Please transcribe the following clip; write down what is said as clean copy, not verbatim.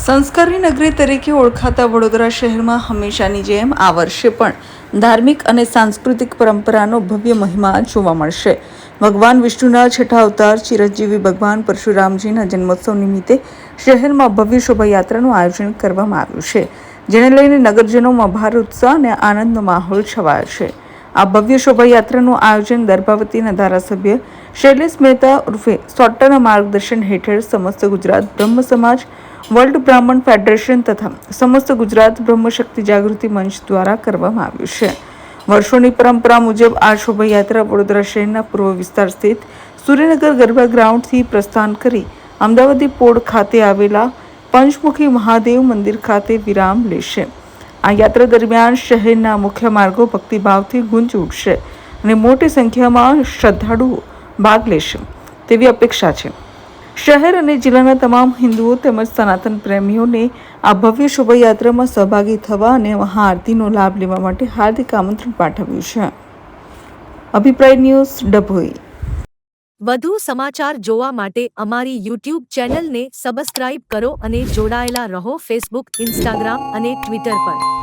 સંસ્કારી નગરી તરીકે ઓળખાતા વડોદરા શહેરમાં હંમેશાની જેમ આ વર્ષે પણ ધાર્મિક અને સાંસ્કૃતિક પરંપરાનો ભવ્ય મહિમા જોવા મળશે. ભગવાન વિષ્ણુના છઠ્ઠા અવતાર ચિરંજીવી ભગવાન પરશુરામજીના જન્મોત્સવ નિમિત્તે શહેરમાં ભવ્ય શોભાયાત્રાનું આયોજન કરવામાં આવ્યું છે, જેને લઈને નગરજનોમાં ભારે ઉત્સાહ અને આનંદનો માહોલ છવાયો છે. આ ભવ્ય શોભાયાત્રાનું આયોજન દર્ભાવતીના ધારાસભ્ય શૈલેષ મહેતા ઉર્ફે સોટ્ટાના માર્ગદર્શન હેઠળ સમસ્ત ગુજરાત બ્રહ્મ સમાજ, વર્લ્ડ બ્રાહ્મણ ફેડરેશન તથા સમસ્ત ગુજરાત બ્રહ્મશક્તિ જાગૃતિ મંચ દ્વારા કરવામાં આવ્યું છે. વર્ષોની પરંપરા મુજબ આ શોભાયાત્રા વડોદરા શહેરના પૂર્વ વિસ્તાર સ્થિત સૂર્યનગર ગરબા ગ્રાઉન્ડથી પ્રસ્થાન કરી અમદાવાદી પોળ ખાતે આવેલા પંચમુખી મહાદેવ મંદિર ખાતે વિરામ લેશે. આ યાત્રા દરમિયાન શહેરના મુખ્ય માર્ગો ભક્તિભાવથી ગુંજી ઉઠશે અને મોટી સંખ્યામાં શ્રદ્ધાળુઓ ભાગ લેશે તેવી અપેક્ષા છે. શહેર અને જિલ્લાના તમામ હિન્દુઓ તેમજ સનાતન પ્રેમીઓને આ ભવ્ય શોભાયાત્રામાં સહભાગી થવા અને મહાઆરતીનો લાભ લેવા માટે હાર્દિક આમંત્રણ પાઠવ્યું છે. અભિપ્રાય ન્યૂઝ, ડભોઈ. વધુ સમાચાર જોવા માટે અમારી યુટ્યુબ ચેનલને સબસ્ક્રાઇબ કરો અને જોડાયેલા રહો ફેસબુક, ઇન્સ્ટાગ્રામ અને ટ્વિટર પર.